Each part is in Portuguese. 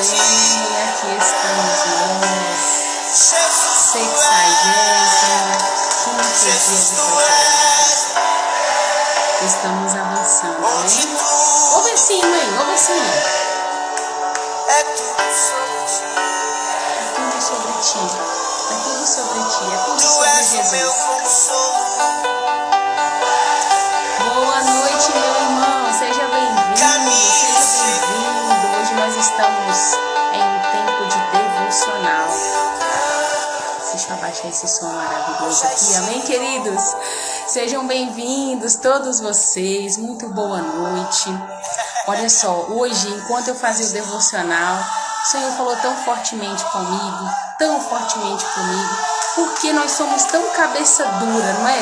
aqui estamos nós, 65º dia de sofrimento. Estamos avançando, né? Ouve assim, mãe, ouve assim. É tudo sobre ti. É tudo sobre ti. É tudo sobre ti. É tudo sobre Jesus. Boa noite, meu irmão. Seja bem-vindo. Seja bem-vindo. Hoje nós estamos em um tempo de devocional. Deixa eu abaixar esse som maravilhoso aqui. Amém, queridos? Sejam bem-vindos todos vocês. Muito boa noite. Olha só, hoje, enquanto eu fazia o devocional, o Senhor falou tão fortemente comigo, porque nós somos tão cabeça dura, não é?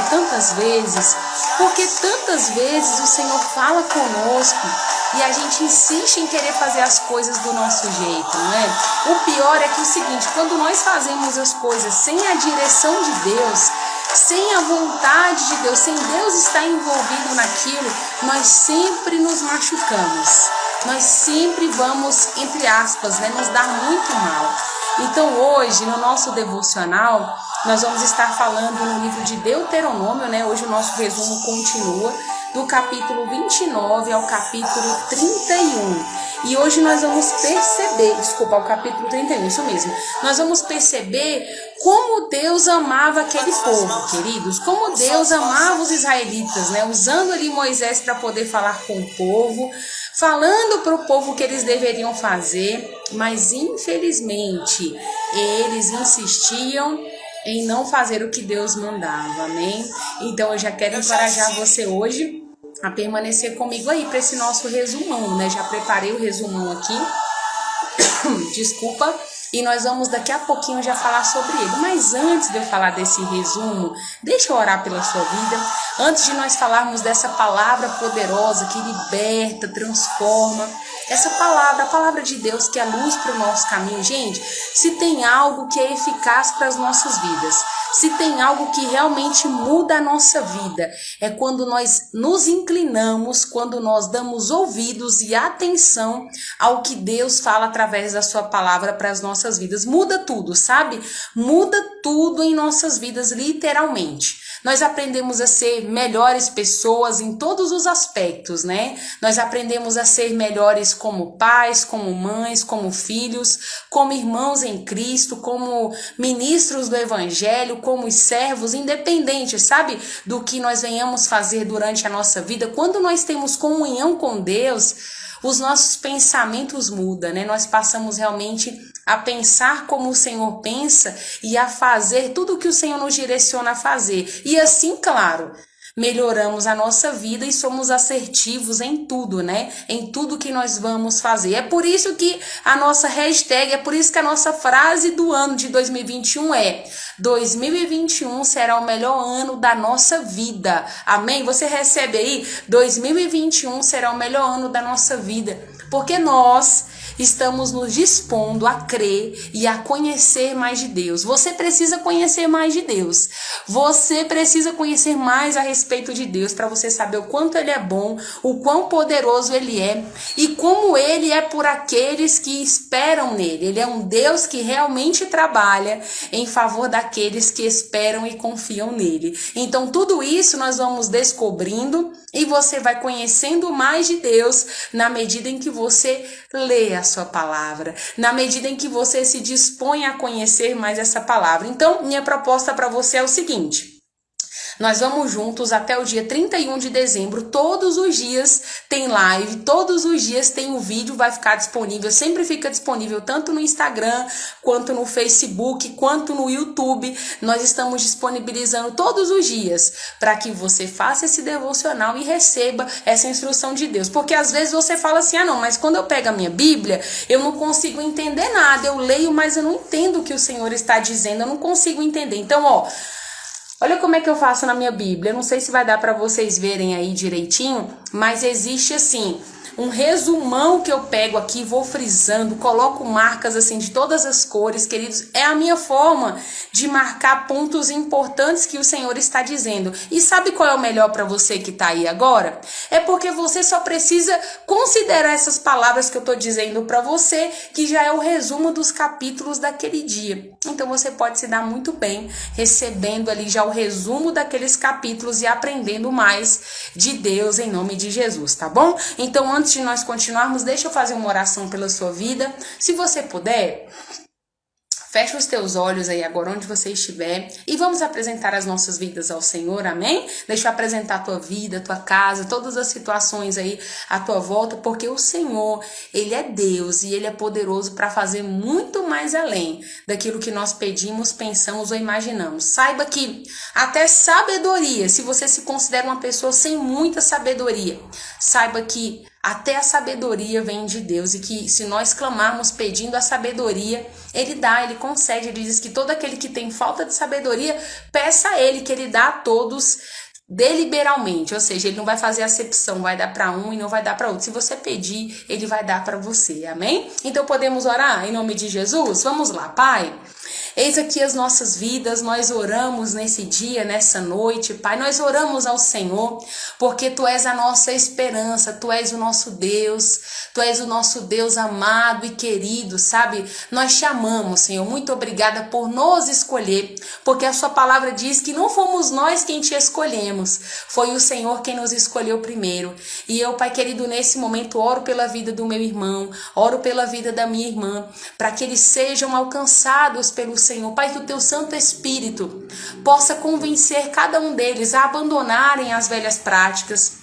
Porque tantas vezes o Senhor fala conosco e a gente insiste em querer fazer as coisas do nosso jeito, não é? O pior é que é o seguinte, quando nós fazemos as coisas sem a direção de Deus, sem a vontade de Deus, sem Deus estar envolvido naquilo, nós sempre nos machucamos. Nós sempre vamos, entre aspas, nos dar muito mal. Então hoje, no nosso devocional, nós vamos estar falando no livro de Deuteronômio, Hoje o nosso resumo continua, do capítulo 29 ao capítulo 31. E hoje nós vamos perceber, ao capítulo 31, isso mesmo. Nós vamos perceber como Deus amava aquele povo, queridos. Como Deus amava os israelitas, Usando ali Moisés para poder falar com o povo, falando para o povo o que eles deveriam fazer. Mas infelizmente, eles insistiam em não fazer o que Deus mandava, amém? Então eu já quero encorajar você hoje a permanecer comigo aí para esse nosso resumão, Já preparei o resumão aqui, desculpa, e nós vamos daqui a pouquinho já falar sobre ele. Mas antes de eu falar desse resumo, deixa eu orar pela sua vida. Antes de nós falarmos dessa palavra poderosa que liberta, transforma, essa palavra, a palavra de Deus que é a luz para o nosso caminho. Gente, se tem algo que é eficaz para as nossas vidas, se tem algo que realmente muda a nossa vida, é quando nós nos inclinamos, quando nós damos ouvidos e atenção ao que Deus fala através da sua palavra para as nossas vidas. Muda tudo, sabe? Muda tudo em nossas vidas, literalmente. Nós aprendemos a ser melhores pessoas em todos os aspectos, Nós aprendemos a ser melhores como pais, como mães, como filhos, como irmãos em Cristo, como ministros do Evangelho, como servos, independentes, sabe? Do que nós venhamos fazer durante a nossa vida. Quando nós temos comunhão com Deus, os nossos pensamentos mudam, Nós passamos realmente a pensar como o Senhor pensa e a fazer tudo o que o Senhor nos direciona a fazer. E assim, claro, melhoramos a nossa vida e somos assertivos em tudo, Em tudo que nós vamos fazer. É por isso que a nossa hashtag, é por isso que a nossa frase do ano de 2021 é: 2021 será o melhor ano da nossa vida. Amém? Você recebe aí? 2021 será o melhor ano da nossa vida. Porque nós estamos nos dispondo a crer e a conhecer mais de Deus. Você precisa conhecer mais de Deus. Você precisa conhecer mais a respeito de Deus para você saber o quanto Ele é bom, o quão poderoso Ele é e como Ele é por aqueles que esperam nele. Ele é um Deus que realmente trabalha em favor daqueles que esperam e confiam nele. Então tudo isso nós vamos descobrindo e você vai conhecendo mais de Deus na medida em que você lê a sua palavra, na medida em que você se dispõe a conhecer mais essa palavra. Então, minha proposta para você é o seguinte: nós vamos juntos até o dia 31 de dezembro, todos os dias tem live, todos os dias tem um vídeo, vai ficar disponível, sempre fica disponível tanto no Instagram, quanto no Facebook, quanto no YouTube. Nós estamos disponibilizando todos os dias para que você faça esse devocional e receba essa instrução de Deus. Porque às vezes você fala assim: não, mas quando eu pego a minha Bíblia, eu não consigo entender nada, eu leio, mas eu não entendo o que o Senhor está dizendo, eu não consigo entender. Então, olha como é que eu faço na minha Bíblia. Eu não sei se vai dar para vocês verem aí direitinho, mas existe assim um resumão que eu pego aqui, vou frisando, coloco marcas assim de todas as cores, queridos. É a minha forma de marcar pontos importantes que o Senhor está dizendo. E sabe qual é o melhor para você que está aí agora? É porque você só precisa considerar essas palavras que eu estou dizendo para você, que já é o resumo dos capítulos daquele dia. Então você pode se dar muito bem recebendo ali já o resumo daqueles capítulos e aprendendo mais de Deus em nome de Jesus, tá bom? Então, antes de nós continuarmos, deixa eu fazer uma oração pela sua vida. Se você puder, fecha os teus olhos aí agora onde você estiver e vamos apresentar as nossas vidas ao Senhor, amém? Deixa eu apresentar a tua vida, a tua casa, todas as situações aí à tua volta, porque o Senhor, Ele é Deus e Ele é poderoso para fazer muito mais além daquilo que nós pedimos, pensamos ou imaginamos. Saiba que até sabedoria, se você se considera uma pessoa sem muita sabedoria, saiba que até a sabedoria vem de Deus e que se nós clamarmos pedindo a sabedoria, Ele dá, Ele concede. Ele diz que todo aquele que tem falta de sabedoria, peça a Ele, que Ele dá a todos deliberalmente, ou seja, Ele não vai fazer acepção, vai dar para um e não vai dar para outro. Se você pedir, Ele vai dar para você, amém? Então podemos orar em nome de Jesus? Vamos lá, Pai. Eis aqui as nossas vidas, nós oramos nesse dia, nessa noite, Pai, nós oramos ao Senhor, porque Tu és a nossa esperança, Tu és o nosso Deus, Tu és o nosso Deus amado e querido, sabe? Nós te amamos, Senhor, muito obrigada por nos escolher, porque a Sua palavra diz que não fomos nós quem Te escolhemos, foi o Senhor quem nos escolheu primeiro. E eu, Pai querido, nesse momento oro pela vida do meu irmão, oro pela vida da minha irmã, para que eles sejam alcançados pelo Senhor, Pai, que o Teu Santo Espírito possa convencer cada um deles a abandonarem as velhas práticas,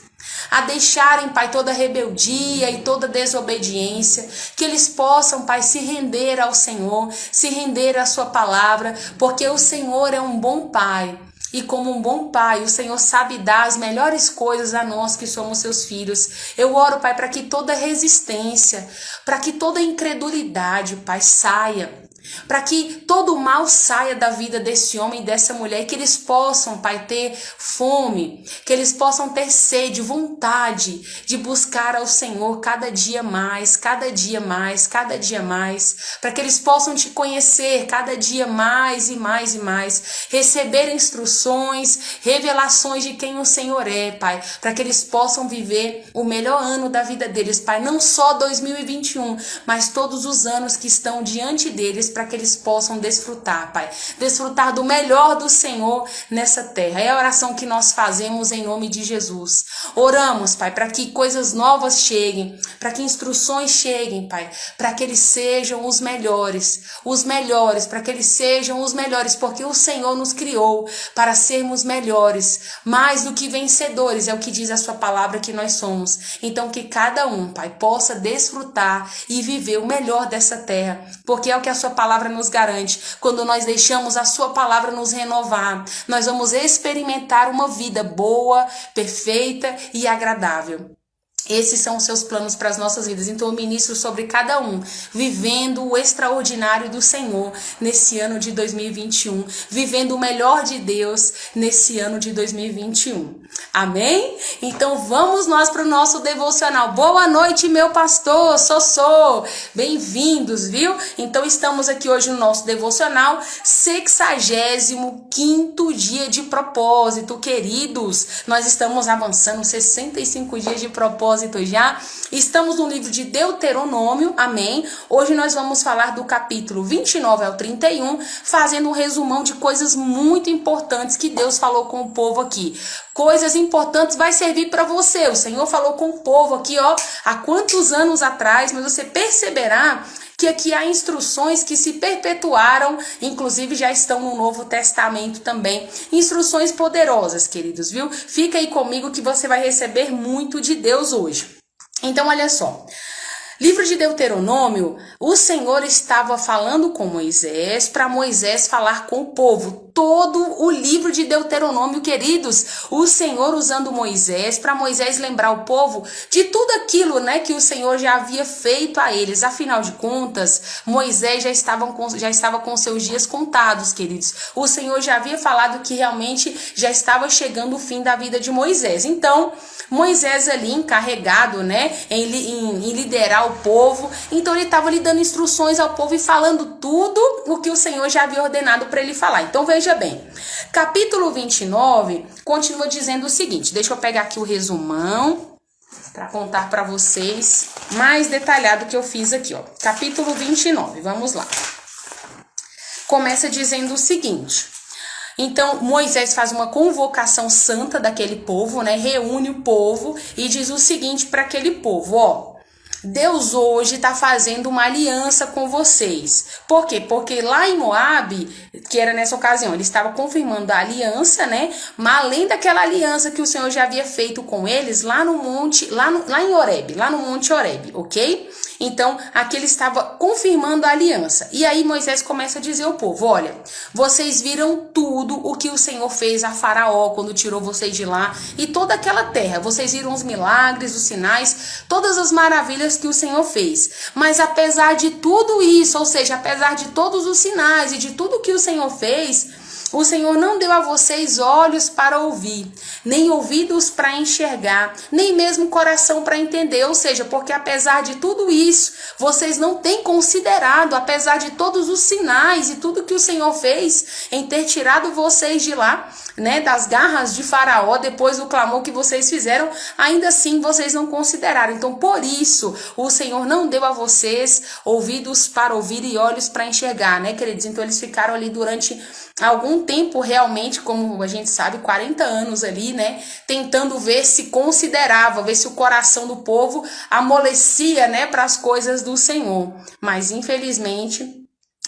a deixarem, Pai, toda rebeldia e toda desobediência, que eles possam, Pai, se render ao Senhor, se render à Sua palavra, porque o Senhor é um bom Pai. E como um bom Pai, o Senhor sabe dar as melhores coisas a nós que somos Seus filhos. Eu oro, Pai, para que toda resistência, para que toda incredulidade, Pai, saia. Para que todo o mal saia da vida desse homem e dessa mulher, que eles possam, Pai, ter fome, que eles possam ter sede, vontade de buscar ao Senhor cada dia mais, cada dia mais, cada dia mais, para que eles possam Te conhecer cada dia mais e mais e mais, receber instruções, revelações de quem o Senhor é, Pai, para que eles possam viver o melhor ano da vida deles, Pai, não só 2021, mas todos os anos que estão diante deles, para que eles possam desfrutar, Pai. Desfrutar do melhor do Senhor nessa terra. É a oração que nós fazemos em nome de Jesus. Oramos, Pai, para que coisas novas cheguem, para que instruções cheguem, Pai, para que eles sejam os melhores, para que eles sejam os melhores, porque o Senhor nos criou para sermos melhores, mais do que vencedores, é o que diz a Sua palavra que nós somos. Então que cada um, Pai, possa desfrutar e viver o melhor dessa terra, porque é o que a Sua palavra nos garante. Quando nós deixamos a Sua palavra nos renovar, nós vamos experimentar uma vida boa, perfeita e agradável. Esses são os Seus planos para as nossas vidas. Então eu ministro sobre cada um, vivendo o extraordinário do Senhor nesse ano de 2021, vivendo o melhor de Deus nesse ano de 2021. Amém? Então vamos nós para o nosso devocional. Boa noite, meu pastor, Sossô. Bem-vindos, viu? Então estamos aqui hoje no nosso devocional, 65º dia de propósito, queridos. Nós estamos avançando 65 dias de propósito já. Estamos no livro de Deuteronômio, amém? Hoje nós vamos falar do capítulo 29 ao 31, fazendo um resumão de coisas muito importantes que Deus falou com o povo aqui. Coisas importantes vai servir para você. O Senhor falou com o povo aqui, ó, há quantos anos atrás, mas você perceberá que aqui há instruções que se perpetuaram, inclusive já estão no Novo Testamento também. Instruções poderosas, queridos, viu? Fica aí comigo que você vai receber muito de Deus hoje. Então, olha só. Livro de Deuteronômio, o Senhor estava falando com Moisés, para Moisés falar com o povo. todo o livro de Deuteronômio, queridos. O Senhor usando Moisés, para Moisés lembrar o povo de tudo aquilo, né, que o Senhor já havia feito a eles. Afinal de contas, Moisés já estava com seus dias contados, queridos. O Senhor já havia falado que realmente já estava chegando o fim da vida de Moisés. Então, Moisés ali encarregado, né, em liderar o povo, então ele estava lhe dando instruções ao povo e falando tudo o que o Senhor já havia ordenado para ele falar. Então veja bem, capítulo 29 continua dizendo o seguinte, deixa eu pegar aqui o resumão para contar para vocês mais detalhado que eu fiz aqui, ó. Capítulo 29, vamos lá. Começa dizendo o seguinte: então, Moisés faz uma convocação santa daquele povo, né? Reúne o povo e diz o seguinte para aquele povo, ó: Deus hoje está fazendo uma aliança com vocês. Por quê? Porque lá em Moabe, que era nessa ocasião, ele estava confirmando a aliança, né? Mas além daquela aliança que o Senhor já havia feito com eles lá no monte, lá em Horebe, lá no monte Horebe, ok? Então, aqui ele estava confirmando a aliança. E aí Moisés começa a dizer ao povo: olha, vocês viram tudo o que o Senhor fez a Faraó quando tirou vocês de lá e toda aquela terra. Vocês viram os milagres, os sinais, todas as maravilhas que o Senhor fez. Mas apesar de tudo isso, ou seja, apesar de todos os sinais e de tudo que o Senhor fez, o Senhor não deu a vocês olhos para ouvir, nem ouvidos para enxergar, nem mesmo coração para entender. Ou seja, porque apesar de tudo isso, vocês não têm considerado, apesar de todos os sinais e tudo que o Senhor fez em ter tirado vocês de lá, né, das garras de Faraó, depois do clamor que vocês fizeram, ainda assim vocês não consideraram. Então, por isso, o Senhor não deu a vocês ouvidos para ouvir e olhos para enxergar, né, queridos? Então, eles ficaram ali durante algum tempo realmente, como a gente sabe, 40 anos ali, né, tentando ver se considerava, ver se o coração do povo amolecia, né, para as coisas do Senhor. Mas, infelizmente,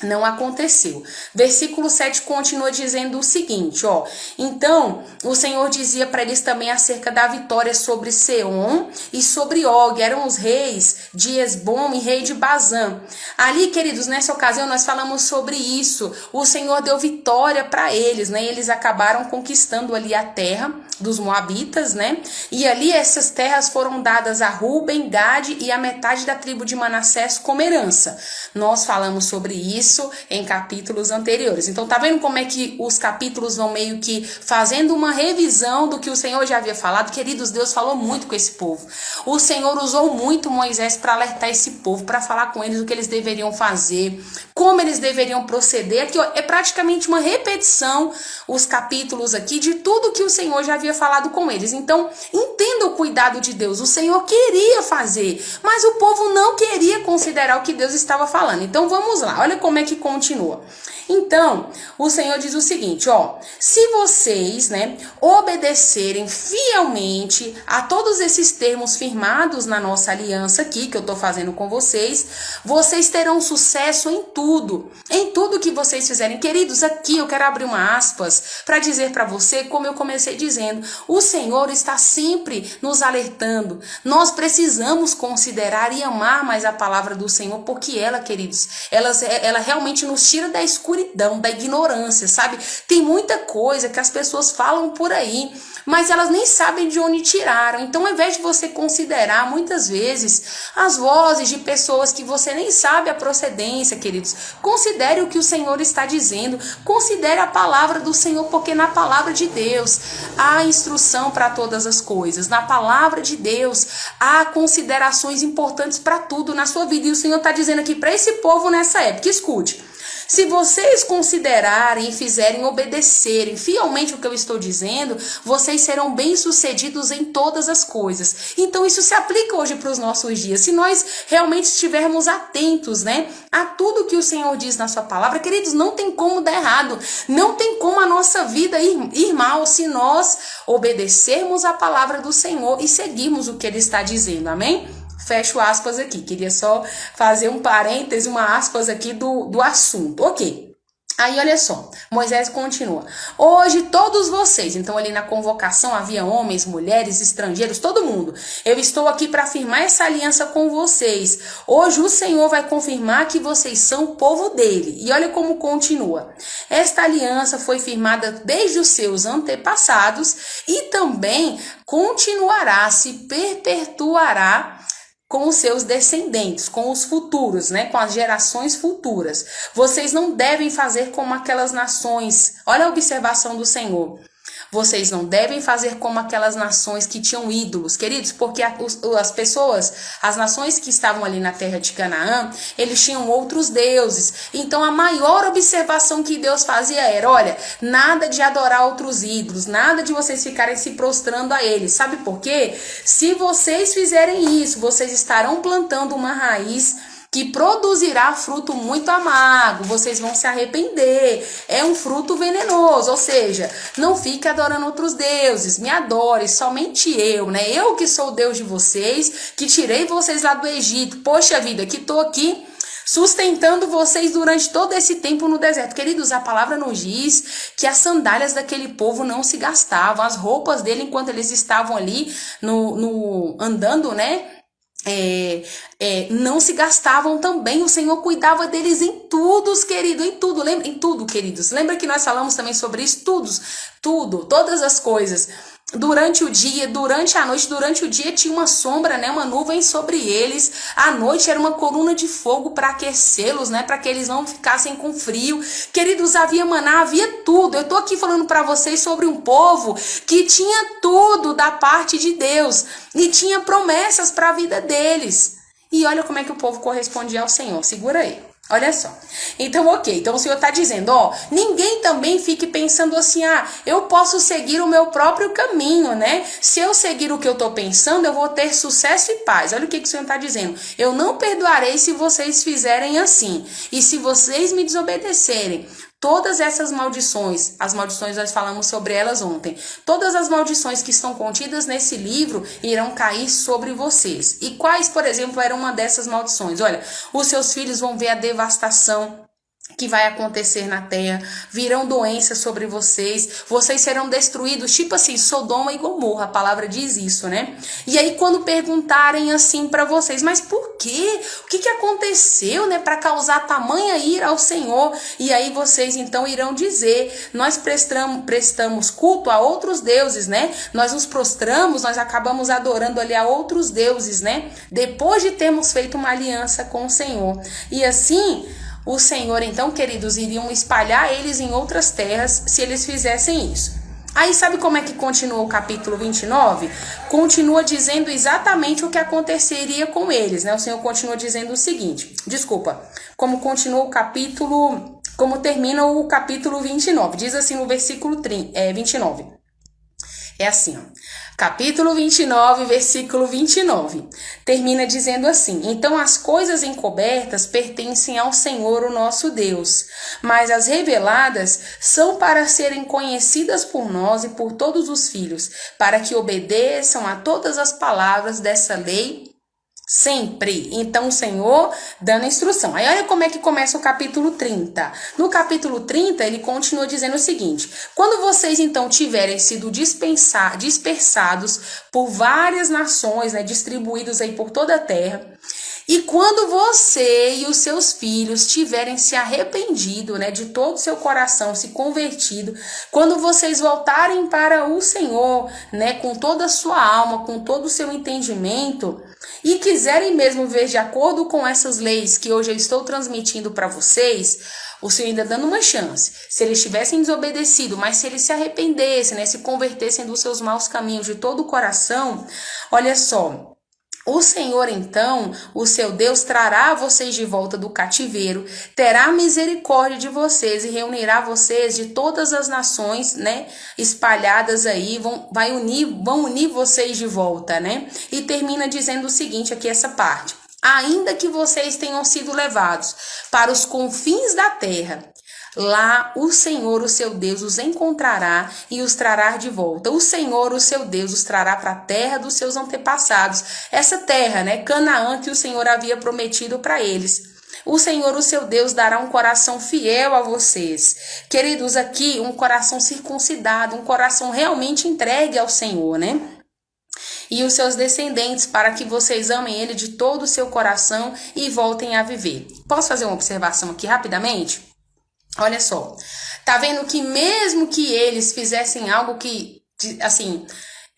não aconteceu. Versículo 7 continua dizendo o seguinte, ó: então o Senhor dizia para eles também acerca da vitória sobre Seom e sobre Og, eram os reis de Esbom e rei de Bazã. Ali, queridos, nessa ocasião nós falamos sobre isso. O Senhor deu vitória para eles, né? Eles acabaram conquistando ali a terra dos Moabitas, né? E ali essas terras foram dadas a Ruben, Gade e a metade da tribo de Manassés como herança. Nós falamos sobre isso em capítulos anteriores. Então tá vendo como é que os capítulos vão meio que fazendo uma revisão do que o Senhor já havia falado? Queridos, Deus falou muito com esse povo. O Senhor usou muito Moisés para alertar esse povo, para falar com eles o que eles deveriam fazer, como eles deveriam proceder. Aqui, ó, é praticamente uma repetição, os capítulos aqui, de tudo que o Senhor já havia falado com eles. Então, entenda o cuidado de Deus. O Senhor queria fazer, mas o povo não queria considerar o que Deus estava falando. Então, vamos lá. Olha como é que continua. Então, o Senhor diz o seguinte, ó: se vocês, né, obedecerem fielmente a todos esses termos firmados na nossa aliança aqui, que eu tô fazendo com vocês, vocês terão sucesso em tudo que vocês fizerem. Queridos, aqui eu quero abrir uma aspas para dizer para você, como eu comecei dizendo, o Senhor está sempre nos alertando. Nós precisamos considerar e amar mais a palavra do Senhor, porque ela, queridos, ela realmente nos tira da escuridão, da ignorância, sabe? Tem muita coisa que as pessoas falam por aí, mas elas nem sabem de onde tiraram. Então, ao invés de você considerar, muitas vezes, as vozes de pessoas que você nem sabe a procedência, queridos, considere o que o Senhor está dizendo, considere a palavra do Senhor, porque na palavra de Deus há instrução para todas as coisas. Na palavra de Deus há considerações importantes para tudo na sua vida. E o Senhor está dizendo aqui para esse povo nessa época, escute: se vocês considerarem e fizerem, obedecerem fielmente o que eu estou dizendo, vocês serão bem-sucedidos em todas as coisas. Então isso se aplica hoje para os nossos dias. Se nós realmente estivermos atentos, né, a tudo que o Senhor diz na sua palavra, queridos, não tem como dar errado. Não tem como a nossa vida ir mal se nós obedecermos a palavra do Senhor e seguirmos o que Ele está dizendo. Amém? Fecho aspas aqui. Queria só fazer um parêntese, uma aspas aqui do assunto. Ok. Aí olha só, Moisés continua. Hoje todos vocês, então ali na convocação havia homens, mulheres, estrangeiros, todo mundo. Eu estou aqui para firmar essa aliança com vocês. Hoje o Senhor vai confirmar que vocês são o povo dele. E olha como continua. Esta aliança foi firmada desde os seus antepassados e também continuará, se perpetuará com os seus descendentes, com os futuros, né? Com as gerações futuras. Vocês não devem fazer como aquelas nações. Olha a observação do Senhor. Vocês não devem fazer como aquelas nações que tinham ídolos, queridos, porque as pessoas, as nações que estavam ali na terra de Canaã, eles tinham outros deuses. Então a maior observação que Deus fazia era, olha, nada de adorar outros ídolos, nada de vocês ficarem se prostrando a eles. Sabe por quê? Se vocês fizerem isso, vocês estarão plantando uma raiz que produzirá fruto muito amargo, vocês vão se arrepender, é um fruto venenoso, ou seja, não fique adorando outros deuses, me adore, somente eu, né? Eu que sou o Deus de vocês, que tirei vocês lá do Egito, poxa vida, que tô aqui sustentando vocês durante todo esse tempo no deserto. Queridos, a palavra nos diz que as sandálias daquele povo não se gastavam, as roupas dele enquanto eles estavam ali andando, né? Não se gastavam também. O Senhor cuidava deles em tudo, queridos, em tudo, queridos. Lembra que nós falamos também sobre isso? Todas as coisas. Durante o dia, durante a noite, durante o dia tinha uma sombra, né, uma nuvem sobre eles. À noite era uma coluna de fogo para aquecê-los, né, para que eles não ficassem com frio. Queridos, havia maná, havia tudo. Eu tô aqui falando para vocês sobre um povo que tinha tudo da parte de Deus e tinha promessas para a vida deles. E olha como é que o povo correspondia ao Senhor. Segura aí. Olha só. Então, ok. Então, o Senhor está dizendo, ó, ninguém também fique pensando assim, eu posso seguir o meu próprio caminho, né? Se eu seguir o que eu estou pensando, eu vou ter sucesso e paz. Olha o que o Senhor está dizendo. Eu não perdoarei se vocês fizerem assim. E se vocês me desobedecerem, todas essas maldições, as maldições nós falamos sobre elas ontem, todas as maldições que estão contidas nesse livro irão cair sobre vocês. E quais, por exemplo, eram uma dessas maldições? Olha, os seus filhos vão ver a devastação que vai acontecer na terra, virão doenças sobre vocês, vocês serão destruídos, tipo assim, Sodoma e Gomorra, a palavra diz isso, né? E aí quando perguntarem assim para vocês, mas por quê? O que aconteceu, né, para causar tamanha ira ao Senhor? E aí vocês então irão dizer, nós prestamos culto a outros deuses, né? Nós nos prostramos, nós acabamos adorando ali a outros deuses, né? Depois de termos feito uma aliança com o Senhor. E assim, o Senhor, então, queridos, iriam espalhar eles em outras terras se eles fizessem isso. Aí, sabe como é que continua o capítulo 29? Continua dizendo exatamente o que aconteceria com eles, né? O Senhor continua dizendo o seguinte, como continua o capítulo, como termina o capítulo 29. Diz assim no versículo 29. É assim, ó. Capítulo 29, versículo 29. Termina dizendo assim: então as coisas encobertas pertencem ao Senhor, o nosso Deus, mas as reveladas são para serem conhecidas por nós e por todos os filhos, para que obedeçam a todas as palavras dessa lei sempre. Então o Senhor dando instrução. Aí olha como é que começa o capítulo 30. No capítulo 30 ele continua dizendo o seguinte: quando vocês então tiverem sido dispersados por várias nações, né, distribuídos aí por toda a terra, e quando você e os seus filhos tiverem se arrependido, né, de todo o seu coração, se convertido, quando vocês voltarem para o Senhor, né, com toda a sua alma, com todo o seu entendimento, e quiserem mesmo ver de acordo com essas leis que hoje eu estou transmitindo para vocês, o Senhor ainda dando uma chance. Se eles tivessem desobedecido, mas se eles se arrependessem, né, se convertessem dos seus maus caminhos de todo o coração, olha só, o Senhor, então, o seu Deus, trará vocês de volta do cativeiro, terá misericórdia de vocês e reunirá vocês de todas as nações, né, espalhadas aí, vão unir vocês de volta, né? E termina dizendo o seguinte aqui, essa parte: ainda que vocês tenham sido levados para os confins da terra, lá o Senhor, o seu Deus, os encontrará e os trará de volta. O Senhor, o seu Deus, os trará para a terra dos seus antepassados. Essa terra, né, Canaã, que o Senhor havia prometido para eles. o Senhor, o seu Deus, dará um coração fiel a vocês. Queridos, aqui um coração circuncidado, um coração realmente entregue ao Senhor, né? E os seus descendentes, para que vocês amem ele de todo o seu coração e voltem a viver. Posso fazer uma observação aqui rapidamente? Olha só, tá vendo que mesmo que eles fizessem algo que, assim,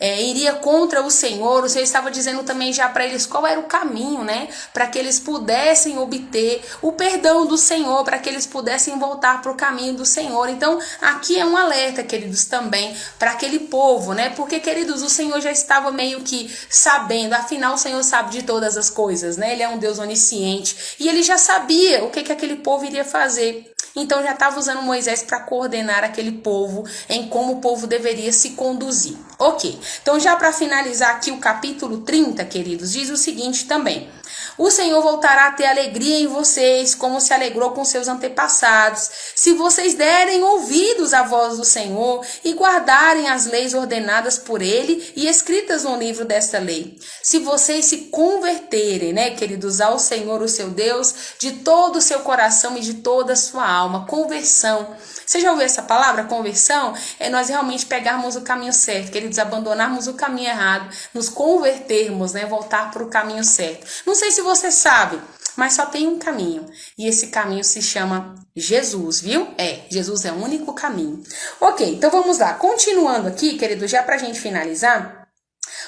iria contra o Senhor estava dizendo também já para eles qual era o caminho, né? Para que eles pudessem obter o perdão do Senhor, para que eles pudessem voltar para o caminho do Senhor. Então, aqui é um alerta, queridos, também para aquele povo, né? Porque, queridos, o Senhor já estava meio que sabendo, afinal o Senhor sabe de todas as coisas, né? Ele é um Deus onisciente e ele já sabia o que aquele povo iria fazer. Então já estava usando Moisés para coordenar aquele povo em como o povo deveria se conduzir. Ok, então já para finalizar aqui o capítulo 30, queridos, diz o seguinte também. O Senhor voltará a ter alegria em vocês, como se alegrou com seus antepassados, se vocês derem ouvidos à voz do Senhor e guardarem as leis ordenadas por ele e escritas no livro desta lei. Se vocês se converterem, né, queridos, ao Senhor, o seu Deus, de todo o seu coração e de toda a sua alma. Conversão. Você já ouviu essa palavra, conversão? É nós realmente pegarmos o caminho certo, queridos, abandonarmos o caminho errado, nos convertermos, né, voltar para o caminho certo. Não sei se você sabe, mas só tem um caminho. E esse caminho se chama Jesus, viu? Jesus é o único caminho. Ok, então vamos lá. Continuando aqui, querido, já pra gente finalizar,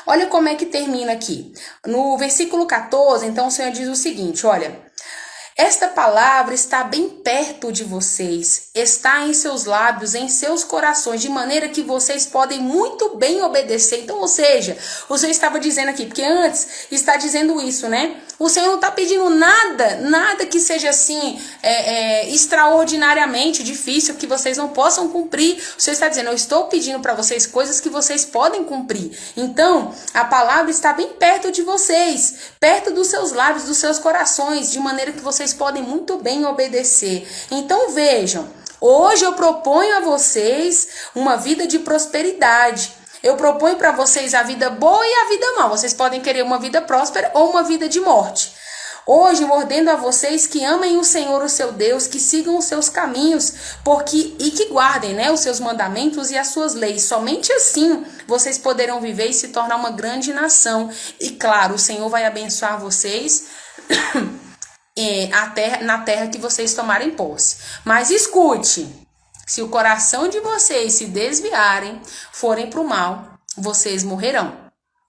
olha como é que termina aqui. No versículo 14, então o Senhor diz o seguinte, olha... Esta palavra está bem perto de vocês, está em seus lábios, em seus corações, de maneira que vocês podem muito bem obedecer. Então, ou seja, o Senhor estava dizendo aqui, porque antes está dizendo isso, né? O Senhor não está pedindo nada que seja assim, extraordinariamente difícil, que vocês não possam cumprir. O Senhor está dizendo, eu estou pedindo para vocês coisas que vocês podem cumprir. Então, a palavra está bem perto de vocês, perto dos seus lábios, dos seus corações, de maneira que vocês podem muito bem obedecer. Então vejam, hoje eu proponho a vocês uma vida de prosperidade. Eu proponho para vocês a vida boa e a vida má. Vocês podem querer uma vida próspera ou uma vida de morte. Hoje eu ordeno a vocês que amem o Senhor, o seu Deus, que sigam os seus caminhos, e que guardem, né, os seus mandamentos e as suas leis. Somente assim vocês poderão viver e se tornar uma grande nação. E claro, o Senhor vai abençoar vocês na terra que vocês tomarem posse. Mas escute, se o coração de vocês se desviarem, forem para o mal, vocês morrerão.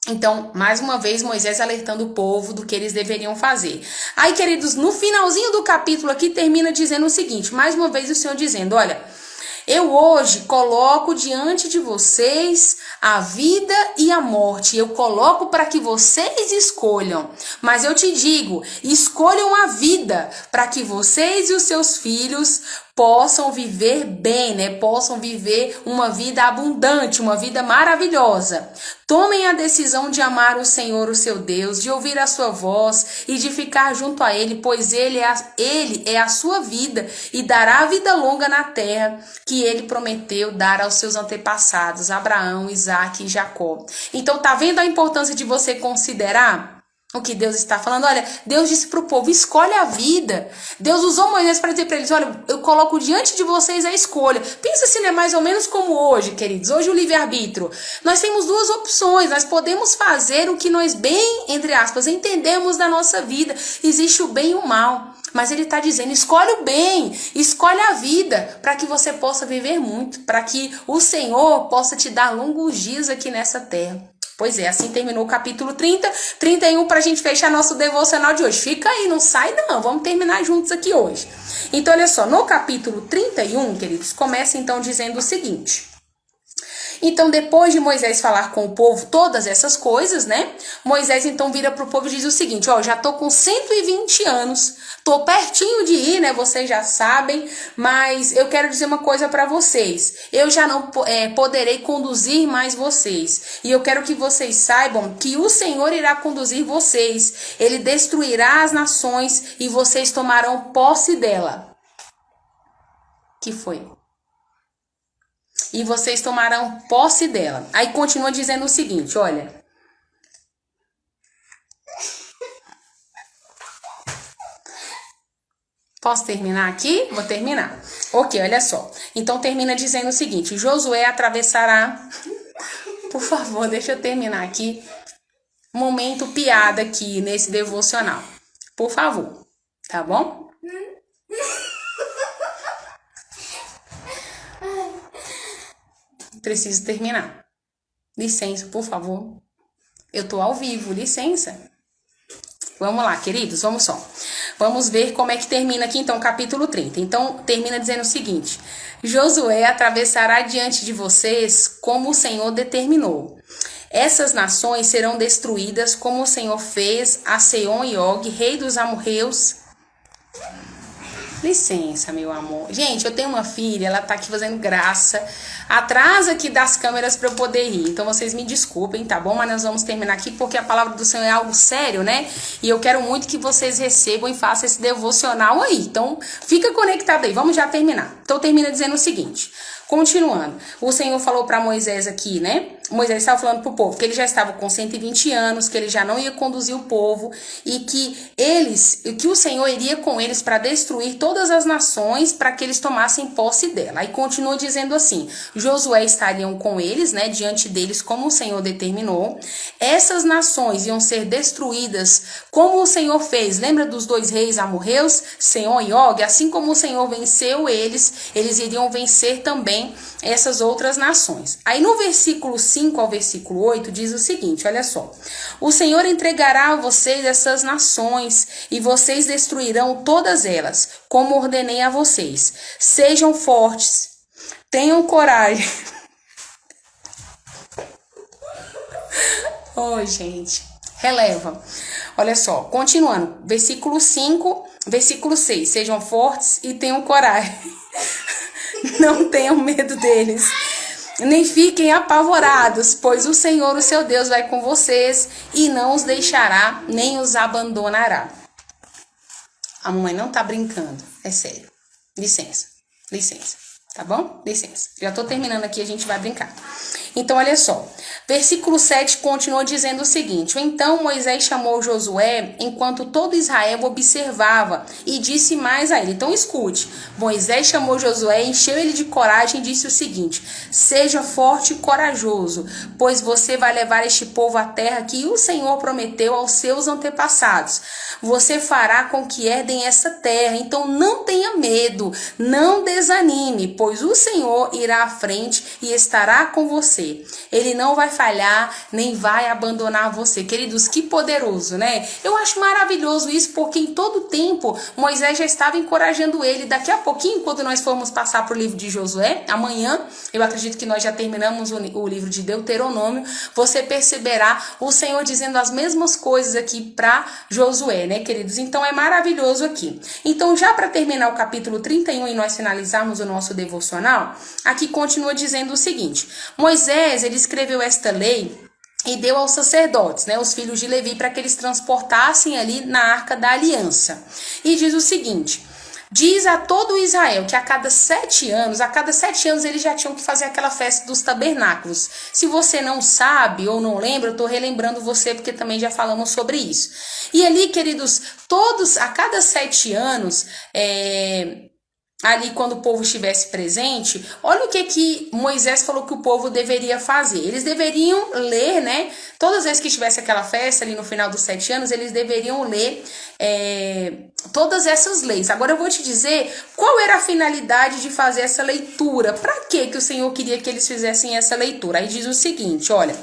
Então, mais uma vez, Moisés alertando o povo do que eles deveriam fazer. Aí, queridos, no finalzinho do capítulo aqui, termina dizendo o seguinte, mais uma vez o Senhor dizendo, olha, eu hoje coloco diante de vocês a vida e a morte. Eu coloco para que vocês escolham. Mas eu te digo, escolham a vida para que vocês e os seus filhos possam viver bem, né? Possam viver uma vida abundante, uma vida maravilhosa. Tomem a decisão de amar o Senhor, o seu Deus, de ouvir a sua voz e de ficar junto a Ele, pois Ele é a sua vida e dará vida longa na terra que Ele prometeu dar aos seus antepassados, Abraão, Isaque e Jacó. Então, tá vendo a importância de você considerar o que Deus está falando? Olha, Deus disse para o povo, escolhe a vida. Deus usou Moisés para dizer para eles, olha, eu coloco diante de vocês a escolha. Pensa se não é mais ou menos como hoje, queridos. Hoje o livre-arbítrio. Nós temos duas opções. Nós podemos fazer o que nós bem, entre aspas, entendemos da nossa vida. Existe o bem e o mal. Mas ele está dizendo, escolhe o bem, escolhe a vida, para que você possa viver muito, para que o Senhor possa te dar longos dias aqui nessa terra. Pois é, assim terminou o capítulo 30, 31 para a gente fechar nosso devocional de hoje. Fica aí, não sai não, vamos terminar juntos aqui hoje. Então, olha só, no capítulo 31, queridos, começa então dizendo o seguinte. Então, depois de Moisés falar com o povo todas essas coisas, né? Moisés então vira para o povo e diz o seguinte, ó, já tô com 120 anos, tô pertinho de ir, né? Vocês já sabem, mas eu quero dizer uma coisa para vocês. Eu já não poderei conduzir mais vocês. E eu quero que vocês saibam que o Senhor irá conduzir vocês. Ele destruirá as nações e vocês tomarão posse dela. Que foi? E vocês tomarão posse dela. Aí continua dizendo o seguinte, olha. Posso terminar aqui? Vou terminar. Ok, olha só. Então termina dizendo o seguinte: Josué atravessará. Por favor, deixa eu terminar aqui. Momento piada aqui nesse devocional. Por favor, tá bom? Preciso terminar. Licença, por favor. Eu tô ao vivo, licença. Vamos lá, queridos, vamos só. Vamos ver como é que termina aqui, então, capítulo 30. Então, termina dizendo o seguinte: Josué atravessará diante de vocês como o Senhor determinou. Essas nações serão destruídas como o Senhor fez a Sehon e Og, rei dos amorreus. Licença, meu amor. Gente, eu tenho uma filha, ela tá aqui fazendo graça atrás aqui das câmeras para eu poder rir. Então vocês me desculpem, tá bom? Mas nós vamos terminar aqui porque a palavra do Senhor é algo sério, né? E eu quero muito que vocês recebam e façam esse devocional aí. Então fica conectado aí, vamos já terminar. Então termina dizendo o seguinte: continuando, o Senhor falou para Moisés aqui, né? Moisés estava falando pro povo que ele já estava com 120 anos, que ele já não ia conduzir o povo e que o Senhor iria com eles para destruir todas as nações para que eles tomassem posse dela. Aí continua dizendo assim: Josué estariam com eles, né, diante deles como o Senhor determinou. Essas nações iam ser destruídas como o Senhor fez. Lembra dos dois reis amorreus, Sehon e Og? Assim como o Senhor venceu eles iriam vencer também essas outras nações. Aí no versículo 5 ao versículo 8 diz o seguinte, olha só: o Senhor entregará a vocês essas nações e vocês destruirão todas elas, como ordenei a vocês. Sejam fortes, tenham coragem. Oi, gente, releva. Olha só, continuando, versículo 5, versículo 6, sejam fortes e tenham coragem. Não tenham medo deles, nem fiquem apavorados, pois o Senhor, o seu Deus, vai com vocês e não os deixará, nem os abandonará. A mamãe não tá brincando, é sério. Licença, tá bom? Licença. Já tô terminando aqui, a gente vai brincar. Então, olha só. Versículo 7 continua dizendo o seguinte: então Moisés chamou Josué enquanto todo Israel observava e disse mais a ele. Então, escute. Moisés chamou Josué, encheu ele de coragem e disse o seguinte: seja forte e corajoso, pois você vai levar este povo à terra que o Senhor prometeu aos seus antepassados. Você fará com que herdem essa terra. Então, não tenha medo, não desanime, pois o Senhor irá à frente e estará com você. Ele não vai falhar, nem vai abandonar você. Queridos, que poderoso, né? Eu acho maravilhoso isso, porque em todo tempo Moisés já estava encorajando ele. Daqui a pouquinho, quando nós formos passar para o livro de Josué, amanhã, eu acredito que nós já terminamos o livro de Deuteronômio, você perceberá o Senhor dizendo as mesmas coisas aqui para Josué, né, queridos? Então é maravilhoso aqui. Então, já para terminar o capítulo 31 e nós finalizarmos o nosso devocional, aqui continua dizendo o seguinte: Moisés, ele escreveu esta lei e deu aos sacerdotes, né, os filhos de Levi, para que eles transportassem ali na Arca da Aliança. E diz o seguinte: diz a todo Israel que a cada 7 anos eles já tinham que fazer aquela festa dos tabernáculos. Se você não sabe ou não lembra, eu estou relembrando você porque também já falamos sobre isso. E ali, queridos, a cada 7 anos, ali quando o povo estivesse presente, olha o que Moisés falou que o povo deveria fazer. Eles deveriam ler, né? Todas as vezes que tivesse aquela festa ali no final dos 7 anos, eles deveriam ler todas essas leis. Agora eu vou te dizer qual era a finalidade de fazer essa leitura. Para que o Senhor queria que eles fizessem essa leitura? Aí diz o seguinte, olha: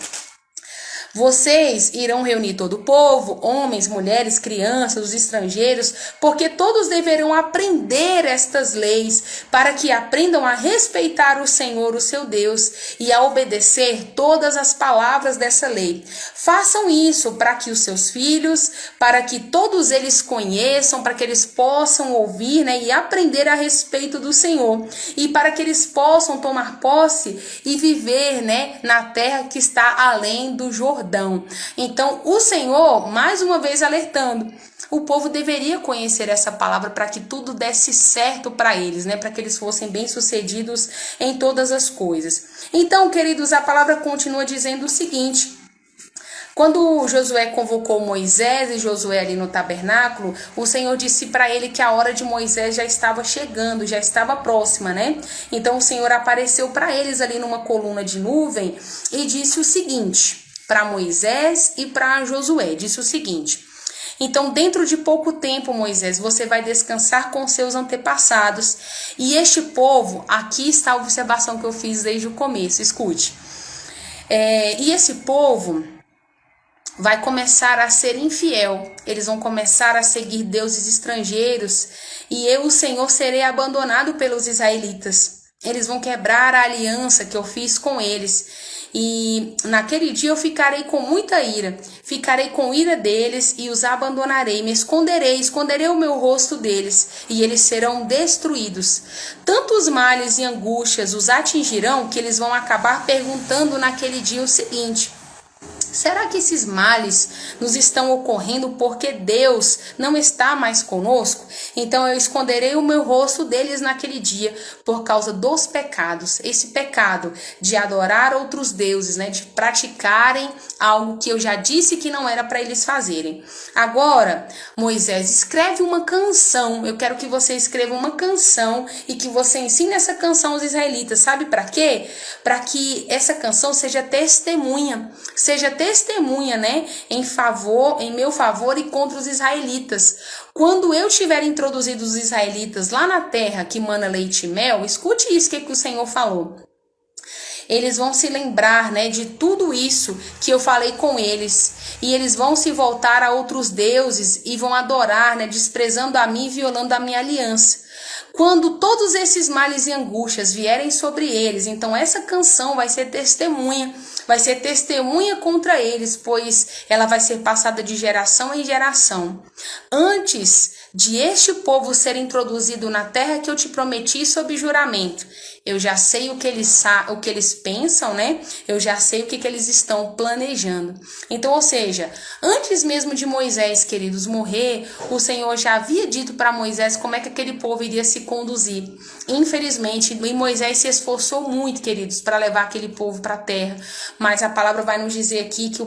vocês irão reunir todo o povo, homens, mulheres, crianças, os estrangeiros, porque todos deverão aprender estas leis, para que aprendam a respeitar o Senhor, o seu Deus, e a obedecer todas as palavras dessa lei. Façam isso para que os seus filhos, para que todos eles conheçam, para que eles possam ouvir, né, e aprender a respeito do Senhor, e para que eles possam tomar posse e viver, né, na terra que está além do Jordão. Então, o Senhor, mais uma vez alertando, o povo deveria conhecer essa palavra para que tudo desse certo para eles, né? Para que eles fossem bem-sucedidos em todas as coisas. Então, queridos, a palavra continua dizendo o seguinte: Quando Josué convocou Moisés e Josué ali no tabernáculo, o Senhor disse para ele que a hora de Moisés já estava chegando, já estava próxima, né? Então o Senhor apareceu para eles ali numa coluna de nuvem e disse o seguinte, para Moisés e para Josué, disse o seguinte: então, dentro de pouco tempo, Moisés, você vai descansar com seus antepassados. E este povo, aqui está a observação que eu fiz desde o começo, escute. E esse povo vai começar a ser infiel, eles vão começar a seguir deuses estrangeiros, e eu, o Senhor, serei abandonado pelos israelitas. Eles vão quebrar a aliança que eu fiz com eles. E naquele dia eu ficarei com muita ira, ficarei com ira deles e os abandonarei, me esconderei o meu rosto deles, e eles serão destruídos. Tantos males e angústias os atingirão que eles vão acabar perguntando naquele dia o seguinte: será que esses males nos estão ocorrendo porque Deus não está mais conosco? Então eu esconderei o meu rosto deles naquele dia por causa dos pecados. Esse pecado de adorar outros deuses, né? De praticarem algo que eu já disse que não era para eles fazerem. Agora, Moisés, escreve uma canção. Eu quero que você escreva uma canção e que você ensine essa canção aos israelitas. Sabe para quê? Para que essa canção seja testemunha, né, em meu favor e contra os israelitas. Quando eu tiver introduzido os israelitas lá na terra que mana leite e mel, escute isso que o Senhor falou. Eles vão se lembrar, né, de tudo isso que eu falei com eles, e eles vão se voltar a outros deuses e vão adorar, né, desprezando a mim e violando a minha aliança. Quando todos esses males e angústias vierem sobre eles, então essa canção vai ser testemunha contra eles, pois ela vai ser passada de geração em geração. Antes de este povo ser introduzido na terra que eu te prometi sob juramento, eu já sei o que eles pensam, né? Eu já sei o que eles estão planejando. Então, ou seja, antes mesmo de Moisés, queridos, morrer, o Senhor já havia dito para Moisés como é que aquele povo iria se conduzir. Infelizmente, Moisés se esforçou muito, queridos, para levar aquele povo para a terra. Mas a palavra vai nos dizer aqui que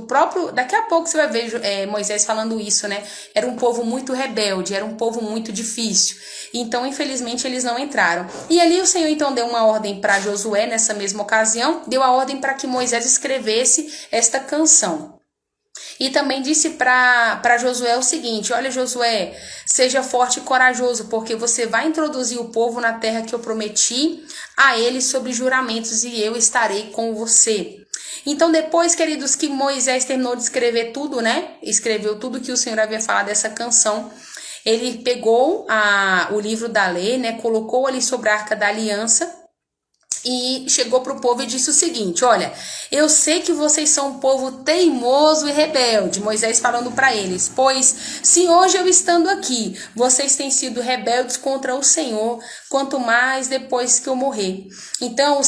daqui a pouco você vai ver Moisés falando isso, né? Era um povo muito rebelde, era um povo muito difícil. Então, infelizmente, eles não entraram. E ali o Senhor, então, deu uma ordem para Josué, nessa mesma ocasião, deu a ordem para que Moisés escrevesse esta canção. E também disse para Josué o seguinte: olha, Josué, seja forte e corajoso, porque você vai introduzir o povo na terra que eu prometi a eles sobre juramentos, e eu estarei com você. Então, depois, queridos, que Moisés terminou de escrever tudo, né? Escreveu tudo que o Senhor havia falado dessa canção. Ele pegou o livro da lei, né? Colocou ali sobre a Arca da Aliança e chegou para o povo e disse o seguinte: olha, eu sei que vocês são um povo teimoso e rebelde. Moisés falando para eles: pois se hoje eu estando aqui, vocês têm sido rebeldes contra o Senhor, quanto mais depois que eu morrer. Então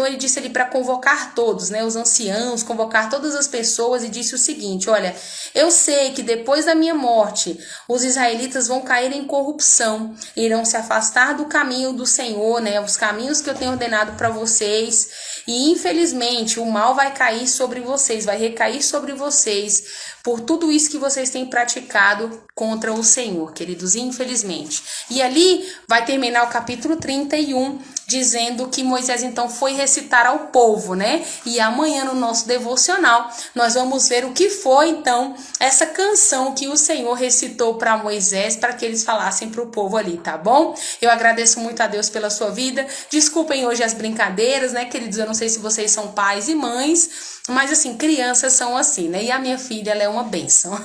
ele disse ali para convocar todos, né, os anciãos, convocar todas as pessoas, e disse o seguinte: olha, eu sei que depois da minha morte, os israelitas vão cair em corrupção, irão se afastar do caminho do Senhor, né, os caminhos que eu tenho ordenado para vocês, e infelizmente o mal vai cair sobre vocês, vai recair sobre vocês por tudo isso que vocês têm praticado contra o Senhor, queridos, infelizmente. E ali vai terminar o capítulo 31, dizendo que Moisés então foi recitar ao povo, né? E amanhã no nosso devocional nós vamos ver o que foi então essa canção que o Senhor recitou para Moisés, para que eles falassem para o povo ali, tá bom? Eu agradeço muito a Deus pela sua vida. Desculpem hoje as brincadeiras, né, queridos? Eu não sei se vocês são pais e mães, mas assim, crianças são assim, né? E a minha filha, ela é uma bênção.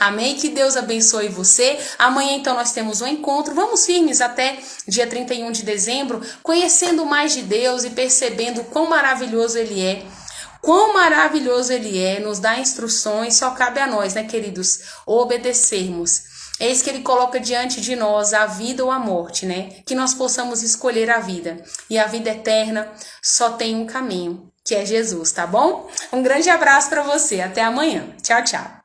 Amém? Que Deus abençoe você. Amanhã então nós temos um encontro. Vamos firmes até dia 31 de dezembro, conhecendo mais de Deus e percebendo quão maravilhoso Ele é. Quão maravilhoso Ele é, nos dá instruções, só cabe a nós, né, queridos, obedecermos. Eis que Ele coloca diante de nós a vida ou a morte, né? Que nós possamos escolher a vida. E a vida eterna só tem um caminho, que é Jesus, tá bom? Um grande abraço para você. Até amanhã. Tchau, tchau.